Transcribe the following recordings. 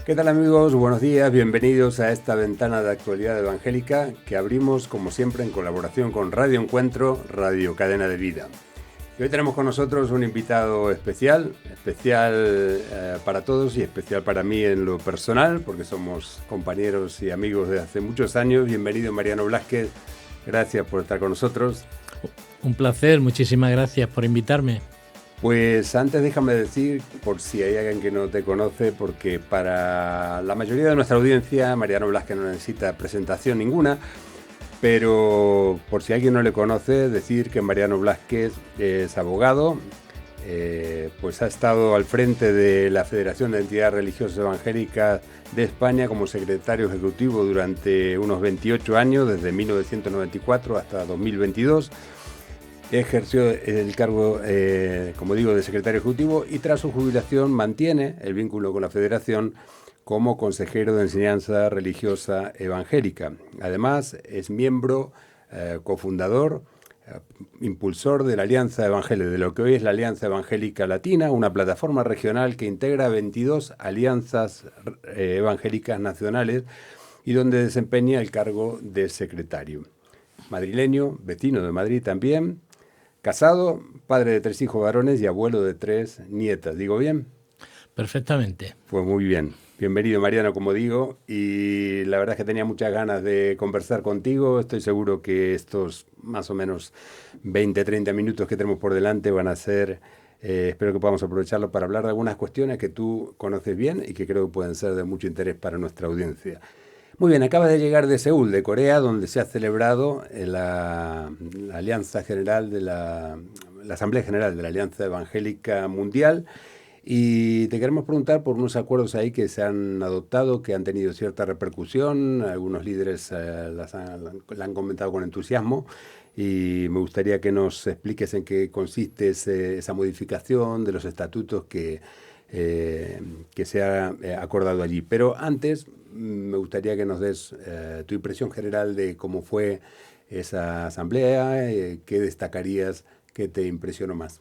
¿Qué tal amigos? Buenos días, bienvenidos a esta ventana de actualidad evangélica que abrimos como siempre en colaboración con Radio Encuentro, Radio Cadena de Vida. Y hoy tenemos con nosotros un invitado especial para todos y especial para mí en lo personal, porque somos compañeros y amigos de hace muchos años. Bienvenido Mariano Blázquez, gracias por estar con nosotros. Un placer, muchísimas gracias por invitarme. Pues antes déjame decir, por si hay alguien que no te conoce, porque para la mayoría de nuestra audiencia Mariano Blázquez no necesita presentación ninguna, pero por si alguien no le conoce, decir que Mariano Blázquez es abogado, pues ha estado al frente de la Federación de Entidades Religiosas Evangélicas de España como secretario ejecutivo durante unos 28 años, desde 1994 hasta 2022. Ejerció el cargo, como digo, de secretario ejecutivo y tras su jubilación mantiene el vínculo con la Federación como consejero de enseñanza religiosa evangélica. Además, es miembro, cofundador, impulsor de la Alianza Evangélica, de lo que hoy es la Alianza Evangélica Latina, una plataforma regional que integra 22 alianzas evangélicas nacionales y donde desempeña el cargo de secretario. Madrileño, vecino de Madrid también. Casado, padre de 3 hijos varones y abuelo de 3 nietas. ¿Digo bien? Perfectamente. Pues muy bien. Bienvenido, Mariano, como digo. Y la verdad es que tenía muchas ganas de conversar contigo. Estoy seguro que estos más o menos 20, 30 minutos que tenemos por delante van a ser, espero que podamos aprovecharlo para hablar de algunas cuestiones que tú conoces bien y que creo que pueden ser de mucho interés para nuestra audiencia. Muy bien, acabas de llegar de Seúl, de Corea, donde se ha celebrado la Alianza General de la Asamblea General de la Alianza Evangélica Mundial. Y te queremos preguntar por unos acuerdos ahí que se han adoptado, que han tenido cierta repercusión. Algunos líderes la han comentado con entusiasmo. Y me gustaría que nos expliques en qué consiste esa modificación de los estatutos que se ha acordado allí. Pero antes me gustaría que nos des tu impresión general de cómo fue esa asamblea, qué destacarías, qué te impresionó más.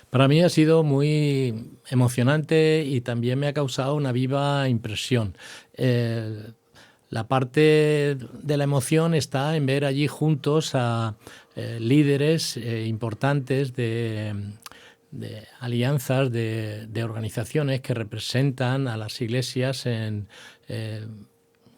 Para mí ha sido muy emocionante y también me ha causado una viva impresión. La parte de la emoción está en ver allí juntos a líderes importantes de alianzas, de organizaciones que representan a las iglesias en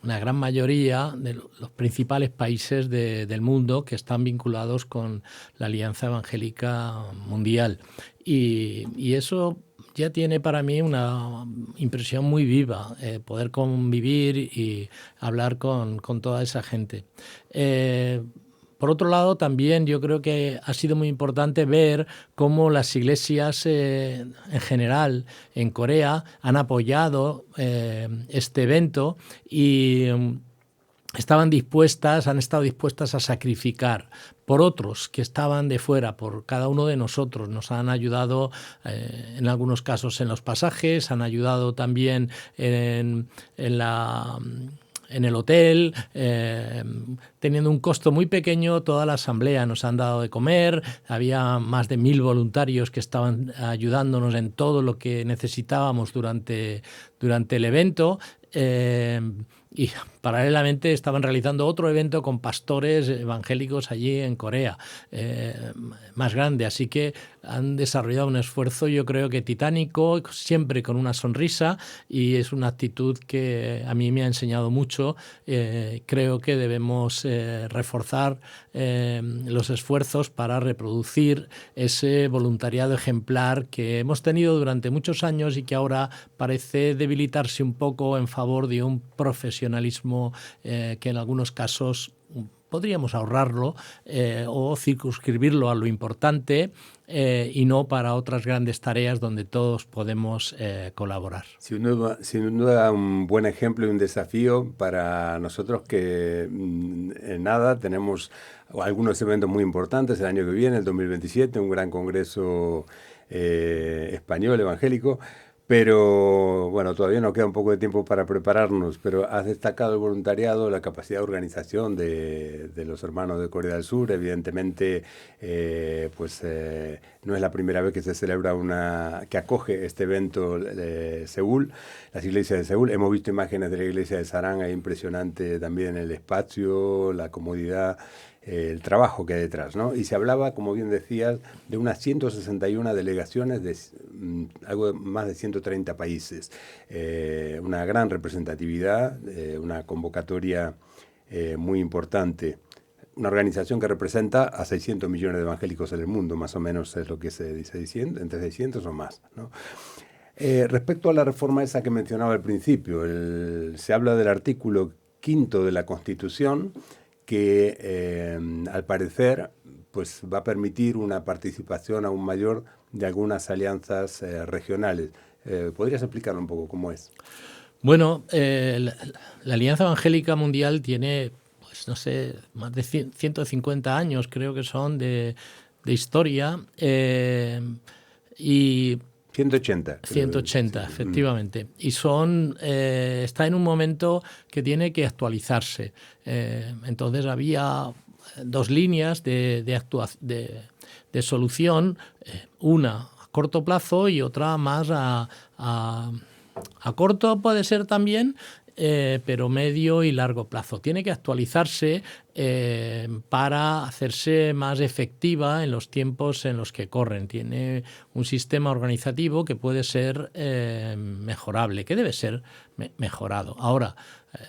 una gran mayoría de los principales países del mundo que están vinculados con la Alianza Evangélica Mundial. Y eso ya tiene para mí una impresión muy viva, poder convivir y hablar con toda esa gente. Por otro lado, también yo creo que ha sido muy importante ver cómo las iglesias en general en Corea han apoyado este evento y han estado dispuestas a sacrificar por otros que estaban de fuera, por cada uno de nosotros. Nos han ayudado en algunos casos en los pasajes, han ayudado también en el hotel, teniendo un costo muy pequeño. Toda la asamblea nos han dado de comer, había más de 1000 voluntarios que estaban ayudándonos en todo lo que necesitábamos durante el evento. Y paralelamente estaban realizando otro evento con pastores evangélicos allí en Corea, más grande. Así que han desarrollado un esfuerzo, yo creo que titánico, siempre con una sonrisa, y es una actitud que a mí me ha enseñado mucho. Creo que debemos reforzar los esfuerzos para reproducir ese voluntariado ejemplar que hemos tenido durante muchos años y que ahora parece debilitarse un poco en favor de un profesionalismo que en algunos casos podríamos ahorrarlo o circunscribirlo a lo importante y no para otras grandes tareas donde todos podemos colaborar. Sin duda un buen ejemplo y un desafío para nosotros que en nada tenemos algunos eventos muy importantes el año que viene, el 2027, un gran congreso español evangélico. Pero bueno, todavía nos queda un poco de tiempo para prepararnos, pero has destacado el voluntariado, la capacidad de organización de los hermanos de Corea del Sur. Evidentemente, no es la primera vez que se celebra que acoge este evento de Seúl, las iglesias de Seúl. Hemos visto imágenes de la iglesia de Sarán, es impresionante también el espacio, la comodidad, el trabajo que hay detrás, ¿no? Y se hablaba, como bien decías, de unas 161 delegaciones de algo más de 130 países. Una gran representatividad, una convocatoria muy importante. Una organización que representa a 600 millones de evangélicos en el mundo, más o menos es lo que se dice, entre 600 o más, ¿no? Respecto a la reforma esa que mencionaba al principio, se habla del artículo 5 de la Constitución, que al parecer pues, va a permitir una participación aún mayor de algunas alianzas regionales. ¿Podrías explicar un poco cómo es? Bueno, la Alianza Evangélica Mundial tiene, pues no sé, más de 150 años, creo que son, de historia. Y 180. 180, sí, efectivamente. Y está en un momento que tiene que actualizarse. Entonces había dos líneas de solución, una a corto plazo y otra más a corto puede ser también, pero medio y largo plazo. Tiene que actualizarse para hacerse más efectiva en los tiempos en los que corren. Tiene un sistema organizativo que puede ser mejorable, que debe ser mejorado. Ahora,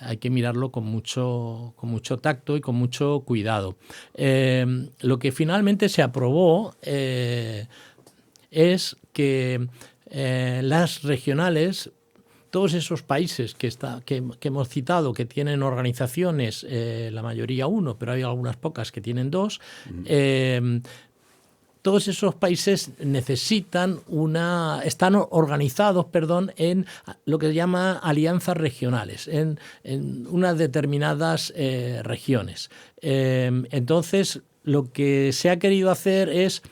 hay que mirarlo con mucho tacto y con mucho cuidado. Lo que finalmente se aprobó es que las regionales, todos esos países que hemos citado, que tienen organizaciones, la mayoría uno, pero hay algunas pocas que tienen dos, todos esos países están organizados, en lo que se llama alianzas regionales, en unas determinadas regiones. Entonces, lo que se ha querido hacer es,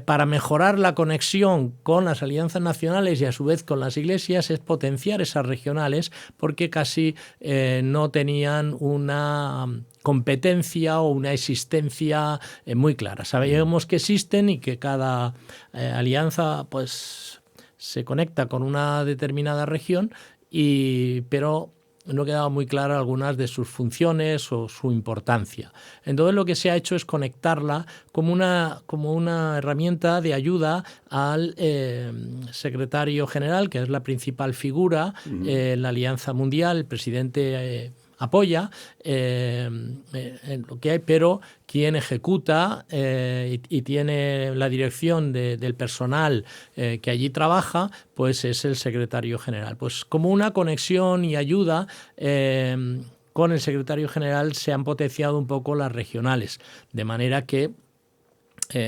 para mejorar la conexión con las alianzas nacionales y a su vez con las iglesias, es potenciar esas regionales, porque casi no tenían una competencia o una existencia muy clara. Sabíamos que existen y que cada alianza pues, se conecta con una determinada región, pero no quedaban muy claras algunas de sus funciones o su importancia. Entonces lo que se ha hecho es conectarla como una herramienta de ayuda al secretario general, que es la principal figura en la Alianza Mundial. El presidente apoya en lo que hay, pero quien ejecuta y tiene la dirección del personal que allí trabaja, pues es el secretario general. Pues como una conexión y ayuda con el secretario general se han potenciado un poco las regionales, de manera que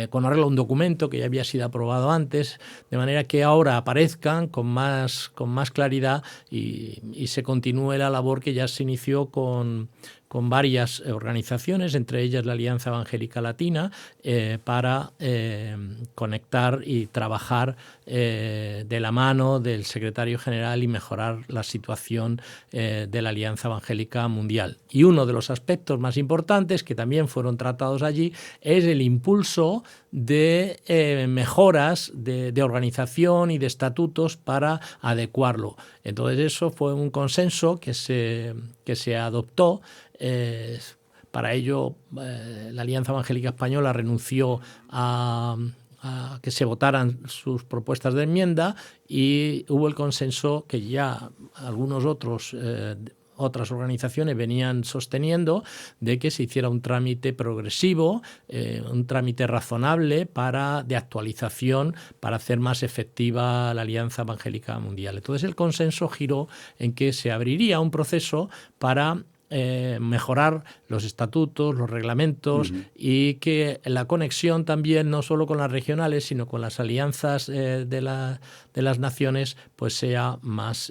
con arreglo a un documento que ya había sido aprobado antes, de manera que ahora aparezcan con más claridad y se continúe la labor que ya se inició con varias organizaciones, entre ellas la Alianza Evangélica Latina, para conectar y trabajar de la mano del secretario general y mejorar la situación de la Alianza Evangélica Mundial. Y uno de los aspectos más importantes que también fueron tratados allí es el impulso de mejoras de organización y de estatutos para adecuarlo. Entonces eso fue un consenso que se adoptó. Para ello, la Alianza Evangélica Española renunció a que se votaran sus propuestas de enmienda y hubo el consenso que ya algunos otras organizaciones venían sosteniendo, de que se hiciera un trámite progresivo, un trámite razonable de actualización para hacer más efectiva la Alianza Evangélica Mundial. Entonces el consenso giró en que se abriría un proceso para mejorar los estatutos, los reglamentos, y que la conexión también, no solo con las regionales, sino con las alianzas de las naciones, pues sea más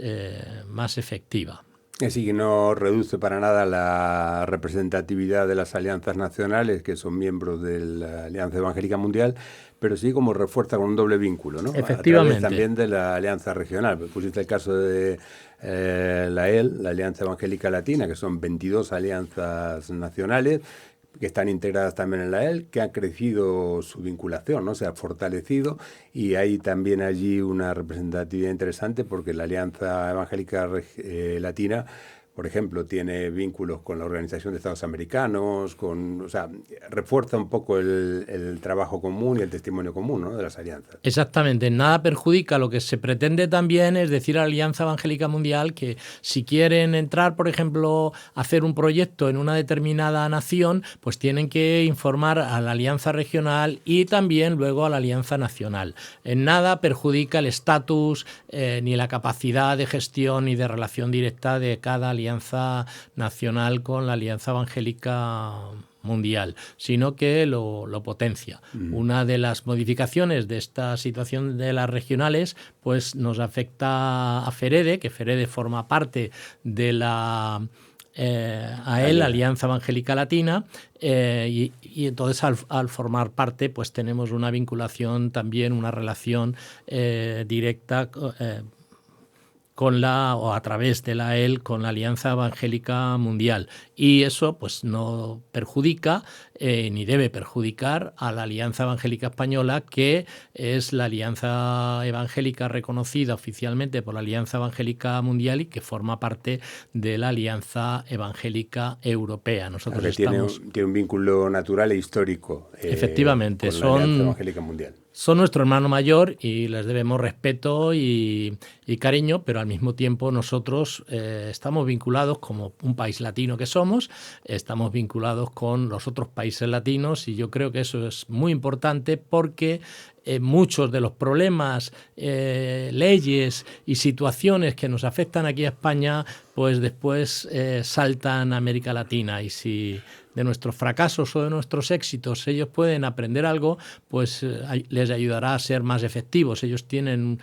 efectiva. Así que no reduce para nada la representatividad de las alianzas nacionales, que son miembros de la Alianza Evangélica Mundial, pero sí como refuerza con un doble vínculo, ¿no? Efectivamente. A través también de la Alianza Regional. Pusiste el caso de la Alianza Evangélica Latina, que son 22 alianzas nacionales, que están integradas también en la EL, que ha crecido su vinculación, ¿no? Se ha fortalecido, y hay también allí una representatividad interesante porque la Alianza Evangélica Latina, por ejemplo, tiene vínculos con la Organización de Estados Americanos, o sea, refuerza un poco el trabajo común y el testimonio común, ¿no?, de las alianzas. Exactamente, nada perjudica. Lo que se pretende también es decir a la Alianza Evangélica Mundial que si quieren entrar, por ejemplo, a hacer un proyecto en una determinada nación, pues tienen que informar a la Alianza Regional y también luego a la Alianza Nacional. En nada perjudica el estatus ni la capacidad de gestión y de relación directa de cada alianza nacional con la Alianza Evangélica Mundial, sino que lo potencia. Una de las modificaciones de esta situación de las regionales pues nos afecta a FEREDE, que FEREDE forma parte de la AEL, Alianza Evangélica Latina, y entonces al formar parte pues tenemos una vinculación también, una relación directa o a través de la EL con la Alianza Evangélica Mundial, y eso pues no perjudica ni debe perjudicar a la Alianza Evangélica Española, que es la alianza evangélica reconocida oficialmente por la Alianza Evangélica Mundial y que forma parte de la Alianza Evangélica Europea. Nosotros estamos... tiene un vínculo natural e histórico efectivamente, con la Alianza Evangélica Mundial. Son nuestro hermano mayor y les debemos respeto y cariño, pero al mismo tiempo nosotros estamos vinculados, como un país latino que somos, estamos vinculados con los otros países latinos, y yo creo que eso es muy importante porque muchos de los problemas, leyes y situaciones que nos afectan aquí a España, pues después saltan a América Latina, y si de nuestros fracasos o de nuestros éxitos ellos pueden aprender algo, pues les ayudará a ser más efectivos. Ellos tienen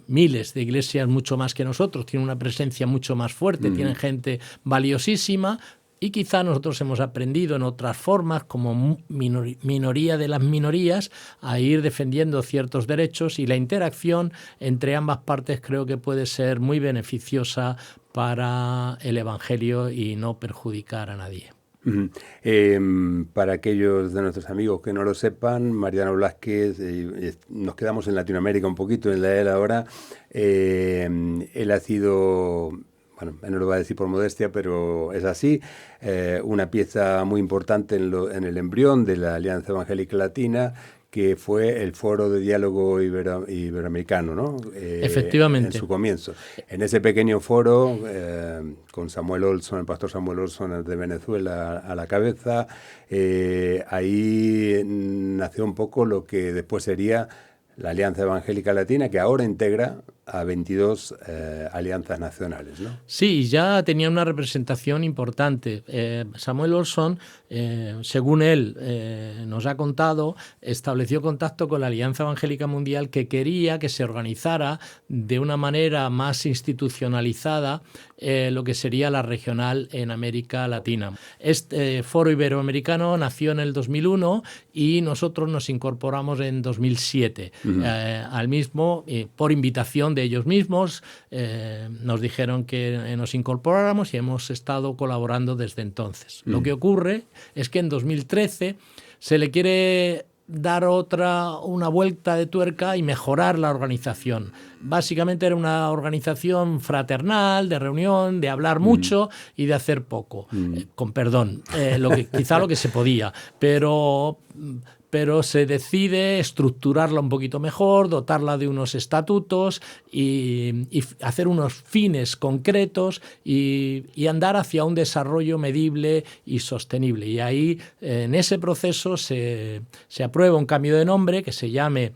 miles de iglesias mucho más que nosotros, tienen una presencia mucho más fuerte, tienen gente valiosísima, y quizá nosotros hemos aprendido en otras formas, como minoría de las minorías, a ir defendiendo ciertos derechos, y la interacción entre ambas partes creo que puede ser muy beneficiosa para el Evangelio y no perjudicar a nadie. Para aquellos de nuestros amigos que no lo sepan, Mariano Blázquez, nos quedamos en Latinoamérica un poquito, en la EL ahora. Él ha sido, bueno, no lo voy a decir por modestia, pero es así, una pieza muy importante en el embrión de la Alianza Evangélica Latina, que fue el Foro de Diálogo Iberoamericano, ¿no? Efectivamente. En su comienzo. En ese pequeño foro, con Samuel Olson, el pastor Samuel Olson de Venezuela a la cabeza, ahí nació un poco lo que después sería la Alianza Evangélica Latina, que ahora integra a 22 alianzas nacionales, ¿no? Sí, ya tenía una representación importante. Samuel Olson, según él nos ha contado, estableció contacto con la Alianza Evangélica Mundial, que quería que se organizara de una manera más institucionalizada lo que sería la regional en América Latina. Este foro iberoamericano nació en el 2001 y nosotros nos incorporamos en 2007. Al mismo, por invitación de ellos mismos, nos dijeron que nos incorporáramos y hemos estado colaborando desde entonces. Lo que ocurre es que en 2013 se le quiere dar una vuelta de tuerca y mejorar la organización. Básicamente era una organización fraternal, de reunión, de hablar mucho y de hacer poco, con perdón, quizá lo que se podía, pero se decide estructurarla un poquito mejor, dotarla de unos estatutos y hacer unos fines concretos y andar hacia un desarrollo medible y sostenible. Y ahí, en ese proceso, se aprueba un cambio de nombre que se llame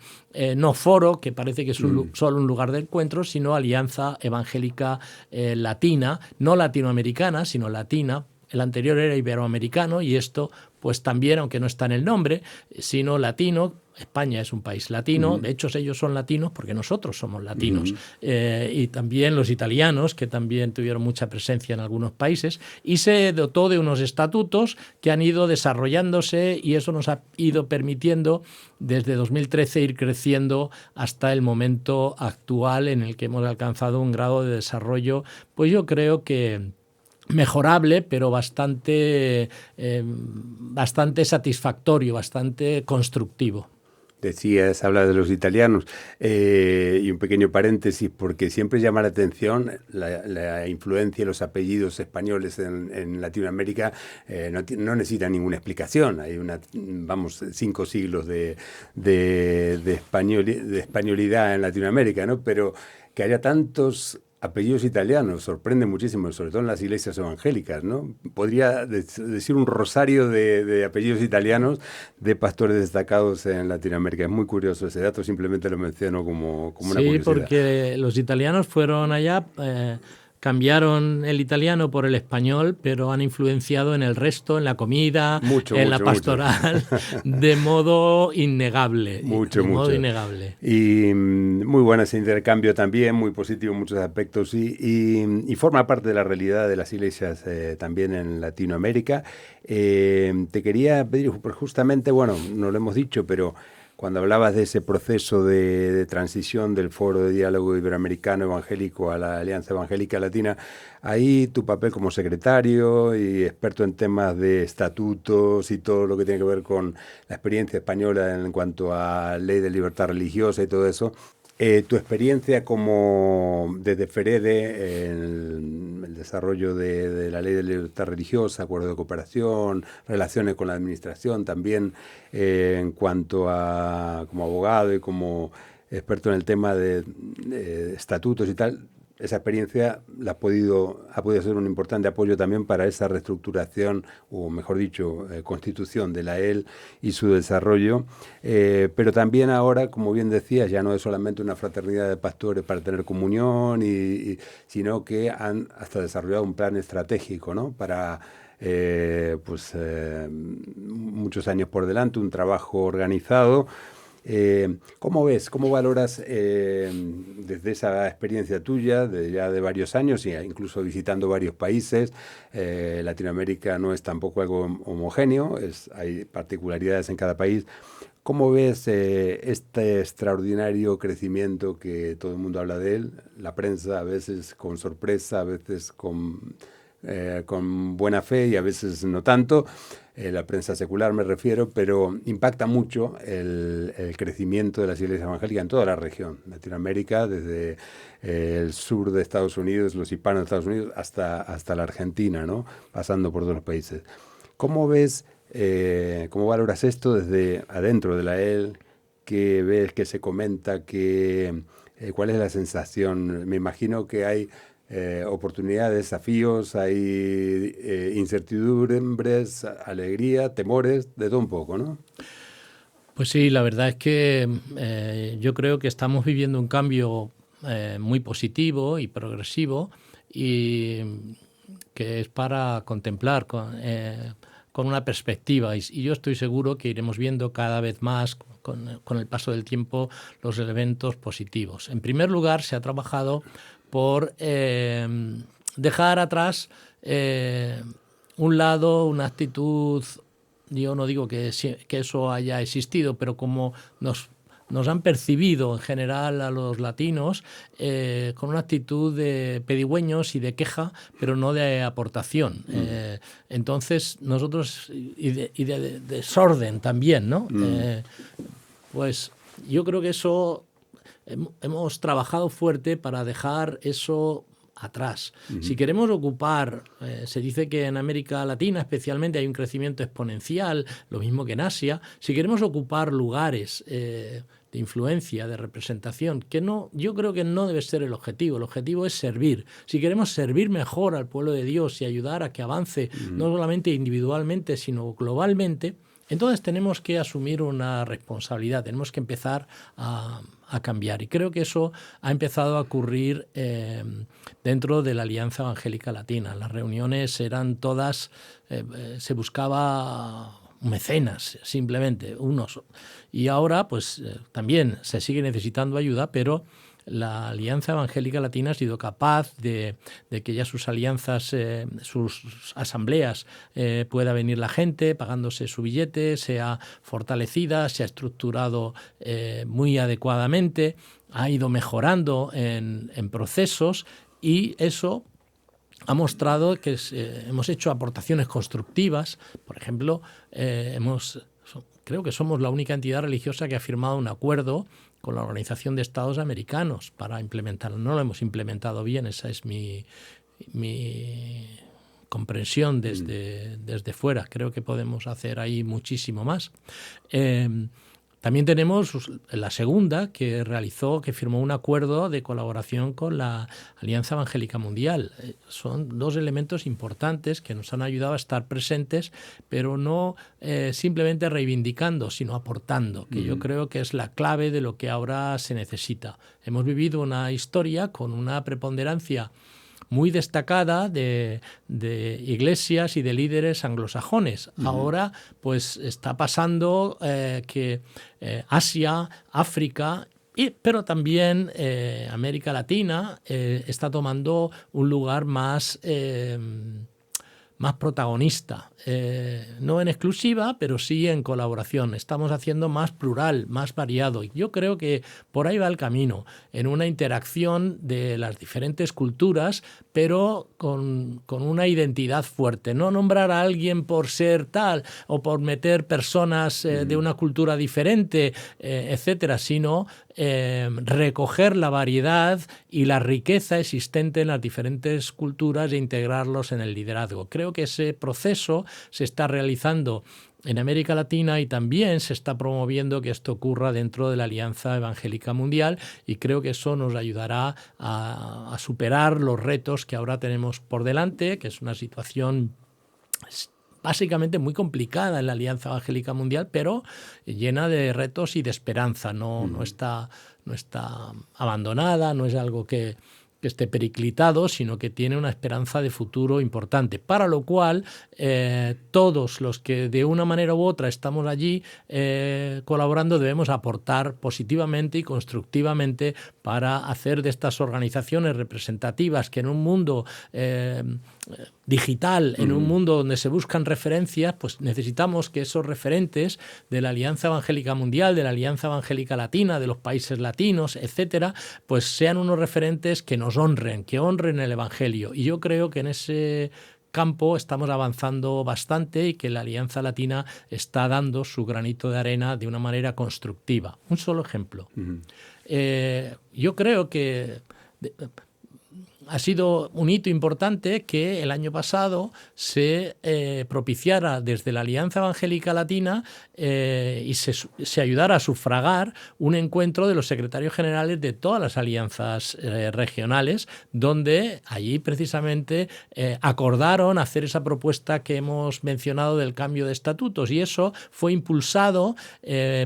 no foro, que parece que es solo un lugar de encuentro, sino Alianza Evangélica Latina, no latinoamericana, sino latina. El anterior era iberoamericano y esto pues también, aunque no está en el nombre, sino latino. España es un país latino, de hecho ellos son latinos porque nosotros somos latinos, y también los italianos, que también tuvieron mucha presencia en algunos países, y se dotó de unos estatutos que han ido desarrollándose, y eso nos ha ido permitiendo desde 2013 ir creciendo hasta el momento actual, en el que hemos alcanzado un grado de desarrollo, pues yo creo que mejorable, pero bastante satisfactorio, bastante constructivo. Decías, habla de los italianos, y un pequeño paréntesis, porque siempre llama la atención la influencia de los apellidos españoles en Latinoamérica. No necesita ninguna explicación. Hay 5 siglos de españolidad en Latinoamérica, ¿no? Pero que haya tantos apellidos italianos sorprende muchísimo, sobre todo en las iglesias evangélicas, ¿no? Podría decir un rosario de apellidos italianos de pastores destacados en Latinoamérica. Es muy curioso ese dato, simplemente lo menciono como una curiosidad. Sí, porque los italianos fueron allá, cambiaron el italiano por el español, pero han influenciado en el resto, en la comida, en la pastoral, de modo innegable. Mucho. Innegable. Y muy bueno ese intercambio también, muy positivo en muchos aspectos, y forma parte de la realidad de las iglesias también en Latinoamérica. Te quería pedir, justamente, bueno, no lo hemos dicho, pero cuando hablabas de ese proceso de transición del Foro de Diálogo Iberoamericano Evangélico a la Alianza Evangélica Latina, ahí tu papel como secretario y experto en temas de estatutos y todo lo que tiene que ver con la experiencia española en cuanto a ley de libertad religiosa y todo eso, tu experiencia como desde FEREDE en el desarrollo de la ley de libertad religiosa, acuerdo de cooperación, relaciones con la administración también, en cuanto a como abogado y como experto en el tema de estatutos y tal, esa experiencia ha podido ser un importante apoyo también para esa reestructuración, o mejor dicho, constitución de la EL y su desarrollo. Pero también ahora, como bien decías, ya no es solamente una fraternidad de pastores para tener comunión, sino que han hasta desarrollado un plan estratégico, ¿no? Para muchos años por delante, un trabajo organizado. ¿Cómo ves, cómo valoras desde esa experiencia tuya, ya de varios años, y incluso visitando varios países? Latinoamérica no es tampoco algo homogéneo, hay particularidades en cada país. ¿Cómo ves este extraordinario crecimiento que todo el mundo habla de él? La prensa a veces con sorpresa, a veces con buena fe y a veces no tanto, la prensa secular me refiero, pero impacta mucho el crecimiento de las iglesias evangélicas en toda la región, Latinoamérica, desde el sur de Estados Unidos, los hispanos de Estados Unidos, hasta la Argentina, ¿no? Pasando por todos los países. ¿Cómo ves, cómo valoras esto desde adentro de la EL? ¿Qué ves, qué se comenta? ¿Cuál es la sensación? Me imagino que hay oportunidades, desafíos, hay incertidumbres, alegría, temores, de todo un poco, ¿no? Pues sí, la verdad es que yo creo que estamos viviendo un cambio muy positivo y progresivo, y que es para contemplar con una perspectiva, y yo estoy seguro que iremos viendo cada vez más con el paso del tiempo los elementos positivos. En primer lugar, se ha trabajado por dejar atrás un lado, una actitud. Yo no digo que eso haya existido, pero como nos han percibido en general a los latinos con una actitud de pedigüeños y de queja, pero no de aportación. Entonces nosotros, y de desorden también, ¿no? Pues yo creo que eso hemos trabajado fuerte para dejar eso atrás. Si queremos ocupar, se dice que en América Latina especialmente hay un crecimiento exponencial, lo mismo que en Asia. Si queremos ocupar lugares de influencia, de representación, yo creo que no debe ser el objetivo es servir. Si queremos servir mejor al pueblo de Dios y ayudar a que avance no solamente individualmente, sino globalmente, entonces tenemos que asumir una responsabilidad, tenemos que empezar a cambiar. Y creo que eso ha empezado a ocurrir dentro de la Alianza Evangélica Latina. Las reuniones eran todas, se buscaba mecenas, simplemente, unos. Y ahora, pues también se sigue necesitando ayuda, pero la Alianza Evangélica Latina ha sido capaz de que ya sus alianzas, sus asambleas, pueda venir la gente pagándose su billete, sea fortalecida, se ha estructurado muy adecuadamente, ha ido mejorando en procesos, y eso ha mostrado que hemos hecho aportaciones constructivas. Por ejemplo, creo que somos la única entidad religiosa que ha firmado un acuerdo con la Organización de Estados Americanos para implementarlo. No lo hemos implementado bien, esa es mi comprensión desde fuera. Creo que podemos hacer ahí muchísimo más. También tenemos la segunda que firmó un acuerdo de colaboración con la Alianza Evangélica Mundial. Son dos elementos importantes que nos han ayudado a estar presentes, pero no simplemente reivindicando, sino aportando, que yo creo que es la clave de lo que ahora se necesita. Hemos vivido una historia con una preponderancia muy destacada de iglesias y de líderes anglosajones. Ahora pues está pasando que Asia, África, pero también América Latina está tomando un lugar más protagonista, no en exclusiva, pero sí en colaboración. Estamos haciendo más plural, más variado. Y yo creo que por ahí va el camino, en una interacción de las diferentes culturas, pero con una identidad fuerte. No nombrar a alguien por ser tal o por meter personas de una cultura diferente, etcétera, sino recoger la variedad y la riqueza existente en las diferentes culturas e integrarlos en el liderazgo. Creo que ese proceso se está realizando en América Latina y también se está promoviendo que esto ocurra dentro de la Alianza Evangélica Mundial, y creo que eso nos ayudará a superar los retos que ahora tenemos por delante, que es una situación básicamente muy complicada en la Alianza Evangélica Mundial, pero llena de retos y de esperanza. No está abandonada, no es algo que esté periclitado, sino que tiene una esperanza de futuro importante, para lo cual todos los que de una manera u otra estamos allí colaborando debemos aportar positivamente y constructivamente para hacer de estas organizaciones representativas que en un mundo digital, en un mundo donde se buscan referencias, pues necesitamos que esos referentes de la Alianza Evangélica Mundial, de la Alianza Evangélica Latina, de los países latinos, etcétera, pues sean unos referentes que nos honren, que honren el Evangelio. Y yo creo que en ese campo estamos avanzando bastante y que la Alianza Latina está dando su granito de arena de una manera constructiva. Un solo ejemplo. Yo creo que ha sido un hito importante que el año pasado se propiciara desde la Alianza Evangélica Latina y se ayudara a sufragar un encuentro de los secretarios generales de todas las alianzas regionales, donde allí precisamente acordaron hacer esa propuesta que hemos mencionado del cambio de estatutos, y eso fue impulsado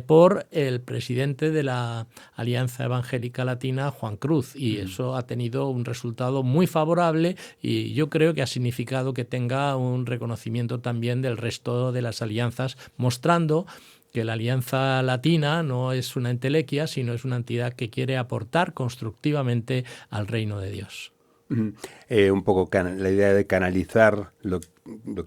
por el presidente de la Alianza Evangélica Latina, Juan Cruz, y eso ha tenido un resultado muy favorable, y yo creo que ha significado que tenga un reconocimiento también del resto de las alianzas, mostrando que la Alianza Latina no es una entelequia, sino es una entidad que quiere aportar constructivamente al reino de Dios. Un poco la idea de canalizar lo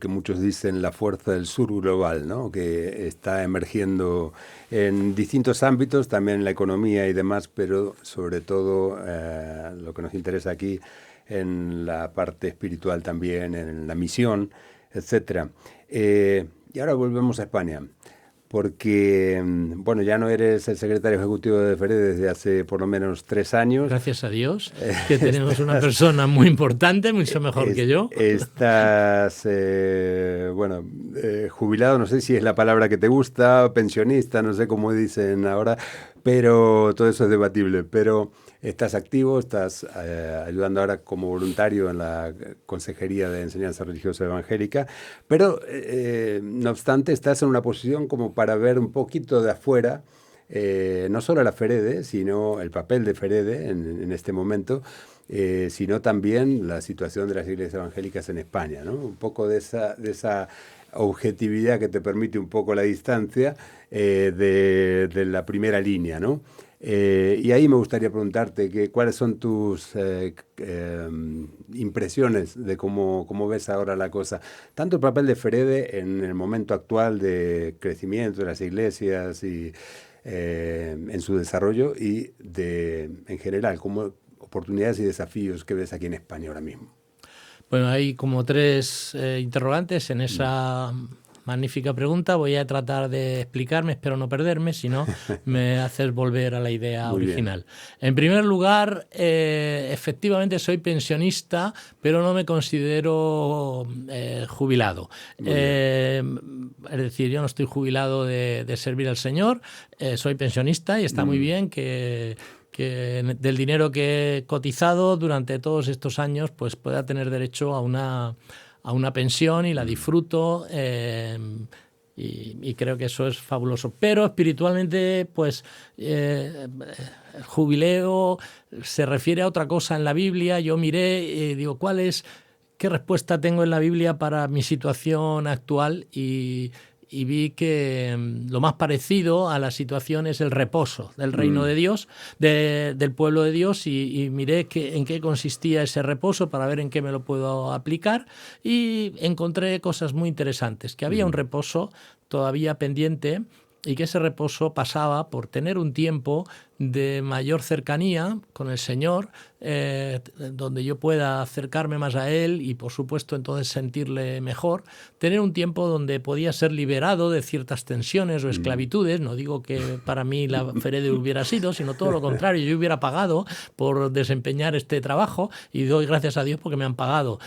que muchos dicen la fuerza del sur global, ¿no? Que está emergiendo en distintos ámbitos, también en la economía y demás, pero sobre todo lo que nos interesa aquí en la parte espiritual también, en la misión, etc. Y ahora volvemos a España, porque, bueno, ya no eres el secretario ejecutivo de FEREDE desde hace por lo menos 3 años. Gracias a Dios, que tenemos una persona muy importante, mucho mejor que yo. Estás, jubilado, no sé si es la palabra que te gusta, pensionista, no sé cómo dicen ahora, pero todo eso es debatible. Pero estás activo, estás ayudando ahora como voluntario en la Consejería de Enseñanza Religiosa Evangélica, pero no obstante estás en una posición como para ver un poquito de afuera, no solo la FEREDE, sino el papel de FEREDE en este momento, sino también la situación de las iglesias evangélicas en España, ¿no? Un poco de esa objetividad que te permite un poco la distancia de la primera línea, ¿no? Y ahí me gustaría preguntarte cuáles son tus impresiones de cómo ves ahora la cosa, tanto el papel de FEREDE en el momento actual de crecimiento de las iglesias y en su desarrollo, y en general, como oportunidades y desafíos que ves aquí en España ahora mismo. Bueno, hay como tres interrogantes en esa magnífica pregunta. Voy a tratar de explicarme, espero no perderme, si no me haces volver a la idea Muy original. bien. En primer lugar, efectivamente soy pensionista, pero no me considero jubilado. Muy bien. Es decir, yo no estoy jubilado de servir al Señor, soy pensionista y está muy bien que del dinero que he cotizado durante todos estos años pues pueda tener derecho a una pensión y la disfruto y creo que eso es fabuloso. Pero espiritualmente, pues el jubileo se refiere a otra cosa en la Biblia. Yo miré y digo, ¿qué respuesta tengo en la Biblia para mi situación actual? Y vi que lo más parecido a la situación es el reposo del reino de Dios, del pueblo de Dios, y miré en qué consistía ese reposo para ver en qué me lo puedo aplicar, y encontré cosas muy interesantes, que había un reposo todavía pendiente y que ese reposo pasaba por tener un tiempo de mayor cercanía con el Señor, donde yo pueda acercarme más a Él y, por supuesto, entonces sentirle mejor. Tener un tiempo donde podía ser liberado de ciertas tensiones o esclavitudes. No digo que para mí la Ferede hubiera sido, sino todo lo contrario. Yo hubiera pagado por desempeñar este trabajo y doy gracias a Dios porque me han pagado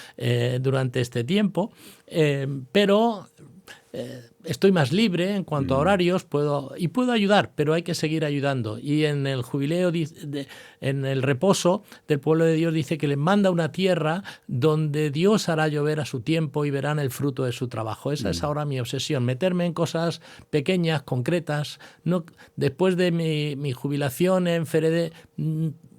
durante este tiempo. Pero estoy más libre en cuanto a horarios, puedo ayudar, pero hay que seguir ayudando. Y en el jubileo, en el reposo del pueblo de Dios, dice que le manda una tierra donde Dios hará llover a su tiempo y verán el fruto de su trabajo. Esa es ahora mi obsesión, meterme en cosas pequeñas, concretas. No, después de mi jubilación en Ferede,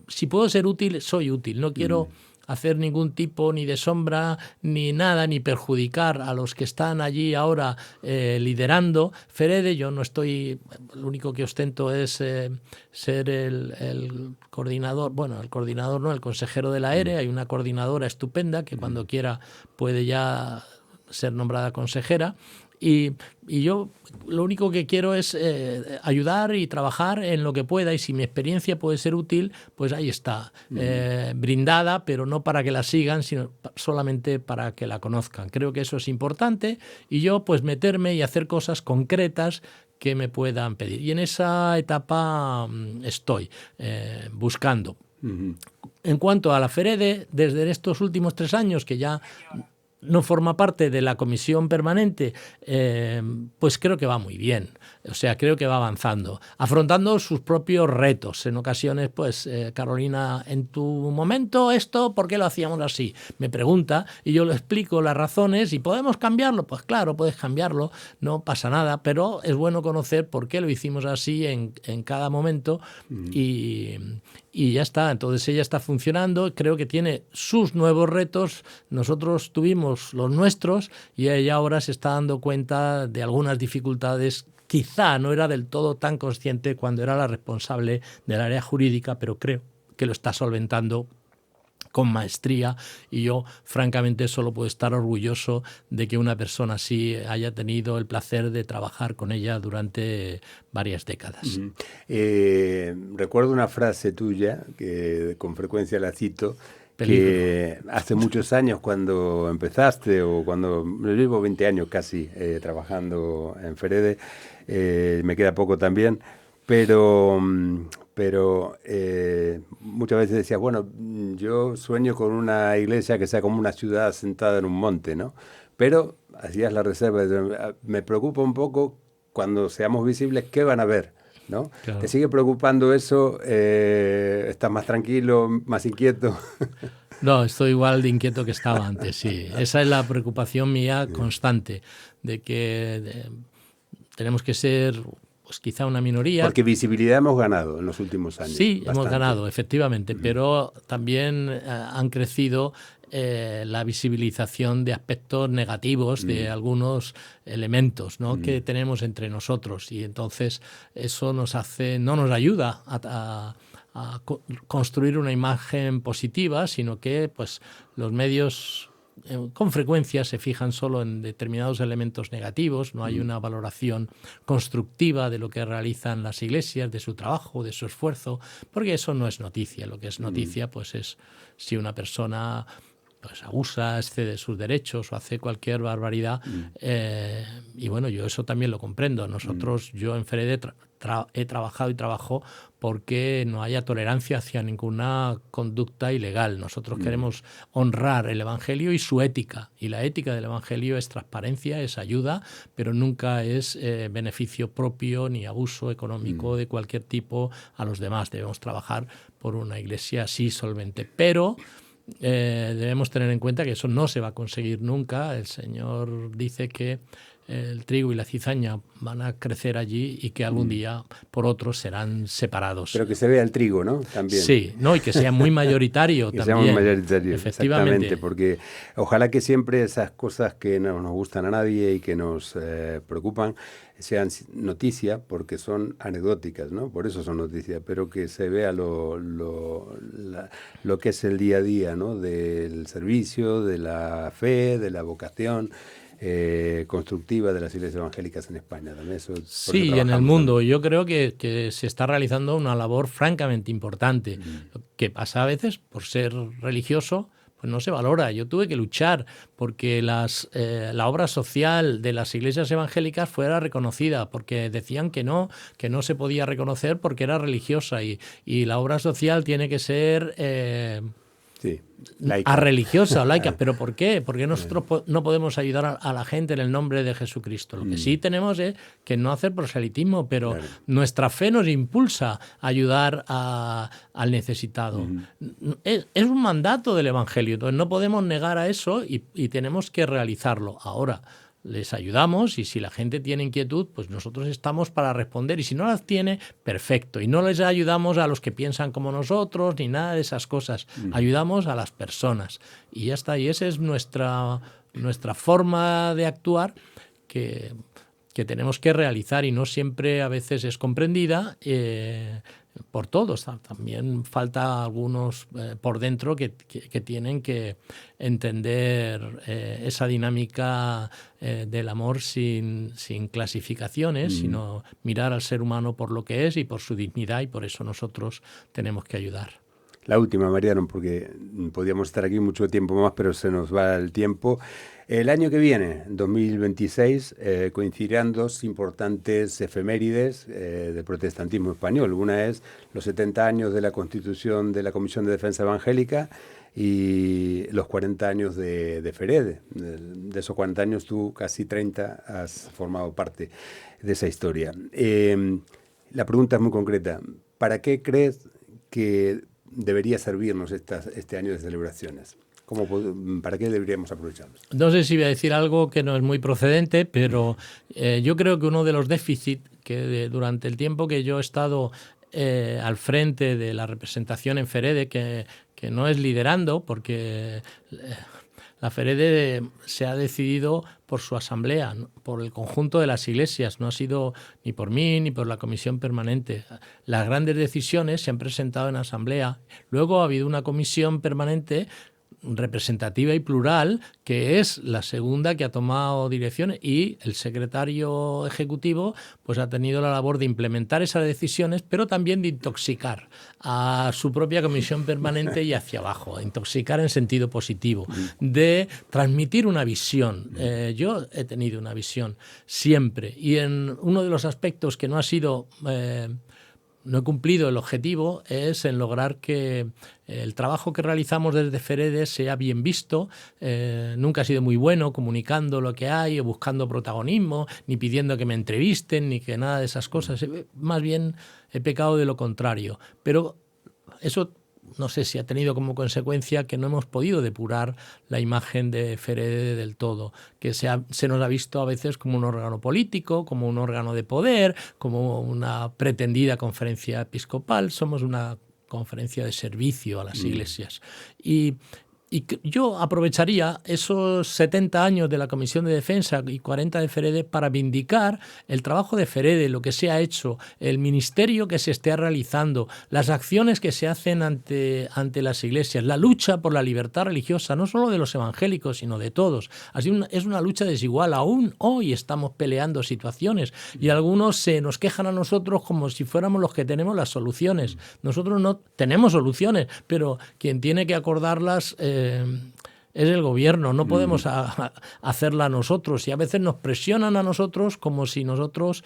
si puedo ser útil, soy útil. No quiero hacer ningún tipo ni de sombra ni nada, ni perjudicar a los que están allí ahora liderando Ferede. Yo no estoy, lo único que ostento es ser el coordinador, bueno, el coordinador no, el consejero de la ERE. Hay una coordinadora estupenda que cuando quiera puede ya ser nombrada consejera. Y yo lo único que quiero es ayudar y trabajar en lo que pueda, y si mi experiencia puede ser útil, pues ahí está, brindada, pero no para que la sigan, sino solamente para que la conozcan. Creo que eso es importante, y yo pues meterme y hacer cosas concretas que me puedan pedir. Y en esa etapa estoy buscando. En cuanto a la Ferede, desde estos últimos 3 años, que ya no forma parte de la comisión permanente, pues creo que va muy bien. O sea, creo que va avanzando, afrontando sus propios retos. En ocasiones, pues, Carolina, en tu momento esto, ¿por qué lo hacíamos así? Me pregunta y yo le explico las razones. ¿Y podemos cambiarlo? Pues claro, puedes cambiarlo, no pasa nada, pero es bueno conocer por qué lo hicimos así en cada momento y ya está. Entonces ella está funcionando, creo que tiene sus nuevos retos, nosotros tuvimos los nuestros y ella ahora se está dando cuenta de algunas dificultades. Quizá no era del todo tan consciente cuando era la responsable del área jurídica, pero creo que lo está solventando con maestría, y yo francamente solo puedo estar orgulloso de que una persona así haya tenido el placer de trabajar con ella durante varias décadas. Recuerdo una frase tuya, que con frecuencia la cito, que hace muchos años cuando empezaste, o cuando yo llevo 20 años casi trabajando en Ferede, me queda poco también, pero muchas veces decías, bueno, yo sueño con una iglesia que sea como una ciudad sentada en un monte, ¿no? Pero hacías la reserva, me preocupa un poco cuando seamos visibles, ¿qué van a ver? ¿No? Claro. ¿Te sigue preocupando eso? ¿Estás más tranquilo, más inquieto? No, estoy igual de inquieto que estaba antes, sí. Esa es la preocupación mía constante, de que tenemos que ser, pues quizá una minoría. Porque visibilidad hemos ganado en los últimos años. Sí, bastante. Hemos ganado, efectivamente, pero también han crecido la visibilización de aspectos negativos de algunos elementos, ¿no? que tenemos entre nosotros, y entonces eso no nos ayuda a construir una imagen positiva, sino que pues los medios con frecuencia se fijan solo en determinados elementos negativos. No hay una valoración constructiva de lo que realizan las iglesias, de su trabajo, de su esfuerzo, porque eso no es noticia. Lo que es noticia pues es si una persona pues abusa, excede sus derechos o hace cualquier barbaridad. Y bueno, yo eso también lo comprendo. Nosotros, yo en FEREDE he trabajado y trabajo porque no haya tolerancia hacia ninguna conducta ilegal. Nosotros queremos honrar el Evangelio y su ética. Y la ética del Evangelio es transparencia, es ayuda, pero nunca es beneficio propio ni abuso económico de cualquier tipo a los demás. Debemos trabajar por una iglesia así solvente. Pero debemos tener en cuenta que eso no se va a conseguir nunca. El Señor dice que el trigo y la cizaña van a crecer allí y que algún día por otros serán separados. Pero que se vea el trigo, ¿no? También. Sí, no, y que sea muy mayoritario que también. sea muy mayoritario, Efectivamente. exactamente, porque ojalá que siempre esas cosas que no nos gustan a nadie y que nos preocupan sean noticia, porque son anecdóticas, ¿no? Por eso son noticias, pero que se vea lo que es el día a día, ¿no? Del servicio, de la fe, de la vocación constructiva de las iglesias evangélicas en España. También eso, sí, en el mundo. Yo creo que se está realizando una labor francamente importante. Lo que pasa a veces, por ser religioso, pues no se valora. Yo tuve que luchar porque la obra social de las iglesias evangélicas fuera reconocida, porque decían que no se podía reconocer porque era religiosa y la obra social tiene que ser sí, laica. Religiosa o laica. ¿Pero por qué? Porque nosotros no podemos ayudar a la gente en el nombre de Jesucristo. Lo que sí tenemos es que no hacer proselitismo, pero nuestra fe nos impulsa a ayudar al necesitado. Es un mandato del Evangelio, entonces no podemos negar a eso y tenemos que realizarlo. Ahora, les ayudamos y si la gente tiene inquietud, pues nosotros estamos para responder y si no las tiene, perfecto. Y no les ayudamos a los que piensan como nosotros ni nada de esas cosas. Ayudamos a las personas y ya está. Y esa es nuestra forma de actuar que tenemos que realizar y no siempre a veces es comprendida por todos. También falta algunos por dentro que tienen que entender esa dinámica del amor sin clasificaciones, sino mirar al ser humano por lo que es y por su dignidad, y por eso nosotros tenemos que ayudar. La última, Mariano, porque podríamos estar aquí mucho tiempo más, pero se nos va el tiempo. El año que viene, 2026, coincidirán dos importantes efemérides del protestantismo español. Una es los 70 años de la constitución de la Comisión de Defensa Evangélica y los 40 años de FEREDE. De esos 40 años, tú casi 30 has formado parte de esa historia. La pregunta es muy concreta. ¿Para qué crees que debería servirnos este año de celebraciones? ¿Para qué deberíamos aprovecharlo? No sé si voy a decir algo que no es muy procedente, pero yo creo que uno de los déficits que durante el tiempo que yo he estado al frente de la representación en FEREDE, que no es liderando, porque la FEREDE se ha decidido por su asamblea, por el conjunto de las iglesias, no ha sido ni por mí ni por la comisión permanente. Las grandes decisiones se han presentado en asamblea. Luego ha habido una comisión permanente representativa y plural, que es la segunda que ha tomado dirección, y el secretario ejecutivo pues ha tenido la labor de implementar esas decisiones, pero también de intoxicar a su propia comisión permanente y hacia abajo, intoxicar en sentido positivo, de transmitir una visión. Yo he tenido una visión siempre, y en uno de los aspectos que no ha sido no he cumplido el objetivo es en lograr que el trabajo que realizamos desde FEREDE sea bien visto. Nunca ha sido muy bueno comunicando lo que hay o buscando protagonismo, ni pidiendo que me entrevisten, ni que nada de esas cosas. Más bien he pecado de lo contrario. Pero eso no sé si ha tenido como consecuencia que no hemos podido depurar la imagen de FEREDE del todo, que se nos ha visto a veces como un órgano político, como un órgano de poder, como una pretendida conferencia episcopal. Somos una conferencia de servicio a las iglesias. Y yo aprovecharía esos 70 años de la Comisión de Defensa y 40 de FEREDE para vindicar el trabajo de FEREDE, lo que se ha hecho, el ministerio que se esté realizando, las acciones que se hacen ante las iglesias, la lucha por la libertad religiosa, no solo de los evangélicos, sino de todos. Así es una lucha desigual. Aún hoy estamos peleando situaciones y algunos se nos quejan a nosotros como si fuéramos los que tenemos las soluciones. Nosotros no tenemos soluciones, pero quien tiene que acordarlas es es el gobierno, no podemos hacerla nosotros, y a veces nos presionan a nosotros como si nosotros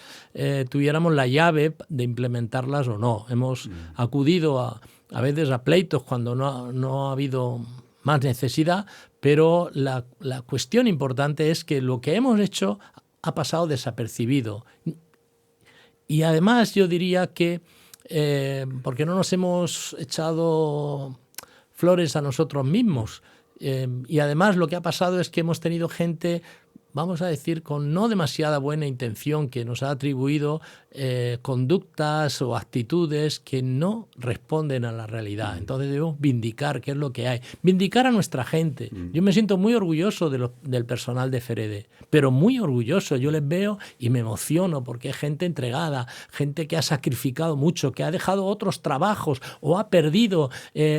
tuviéramos la llave de implementarlas o no. Hemos acudido a veces a pleitos cuando no ha habido más necesidad, pero la cuestión importante es que lo que hemos hecho ha pasado desapercibido. Y además yo diría que, porque no nos hemos echado flores a nosotros mismos, y además lo que ha pasado es que hemos tenido gente, vamos a decir, con no demasiada buena intención, que nos ha atribuido conductas o actitudes que no responden a la realidad. Entonces debemos vindicar qué es lo que hay. Vindicar a nuestra gente. Yo me siento muy orgulloso del personal de FEREDE, pero muy orgulloso. Yo les veo y me emociono porque es gente entregada, gente que ha sacrificado mucho, que ha dejado otros trabajos o ha perdido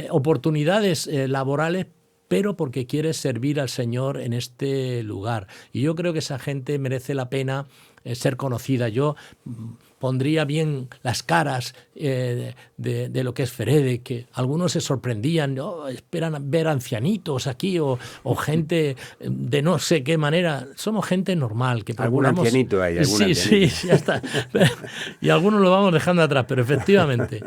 oportunidades laborales, pero porque quiere servir al Señor en este lugar. Y yo creo que esa gente merece la pena ser conocida. Yo pondría bien las caras de lo que es FEREDE, que algunos se sorprendían, ¿no? Esperan ver ancianitos aquí o gente de no sé qué manera. Somos gente normal. Que algún ancianito hay. Sí, ya está. Y algunos lo vamos dejando atrás, pero efectivamente...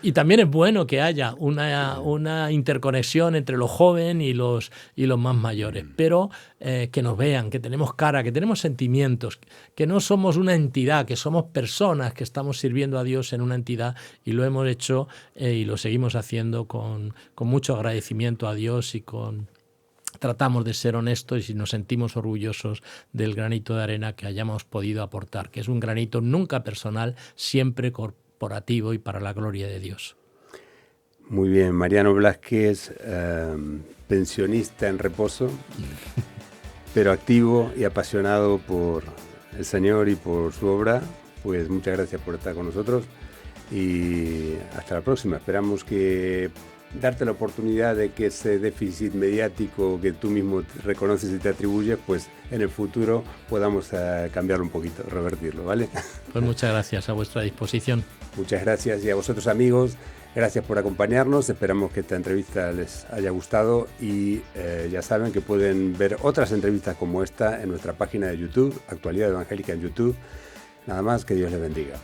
y también es bueno que haya una interconexión entre los jóvenes y los más mayores, pero que nos vean, que tenemos cara, que tenemos sentimientos, que no somos una entidad, que somos personas que estamos sirviendo a Dios en una entidad, y lo hemos hecho y lo seguimos haciendo con mucho agradecimiento a Dios, y tratamos de ser honestos y nos sentimos orgullosos del granito de arena que hayamos podido aportar, que es un granito nunca personal, siempre corporativo y para la gloria de Dios. Muy bien, Mariano Blázquez, pensionista en reposo, pero activo y apasionado por el Señor y por su obra. Pues muchas gracias por estar con nosotros y hasta la próxima. Esperamos que darte la oportunidad de que ese déficit mediático que tú mismo reconoces y te atribuyes, pues en el futuro podamos cambiarlo un poquito, revertirlo, ¿vale? Pues muchas gracias, a vuestra disposición. Muchas gracias, y a vosotros, amigos, gracias por acompañarnos. Esperamos que esta entrevista les haya gustado y ya saben que pueden ver otras entrevistas como esta en nuestra página de YouTube, Actualidad Evangélica en YouTube. Nada más, que Dios les bendiga.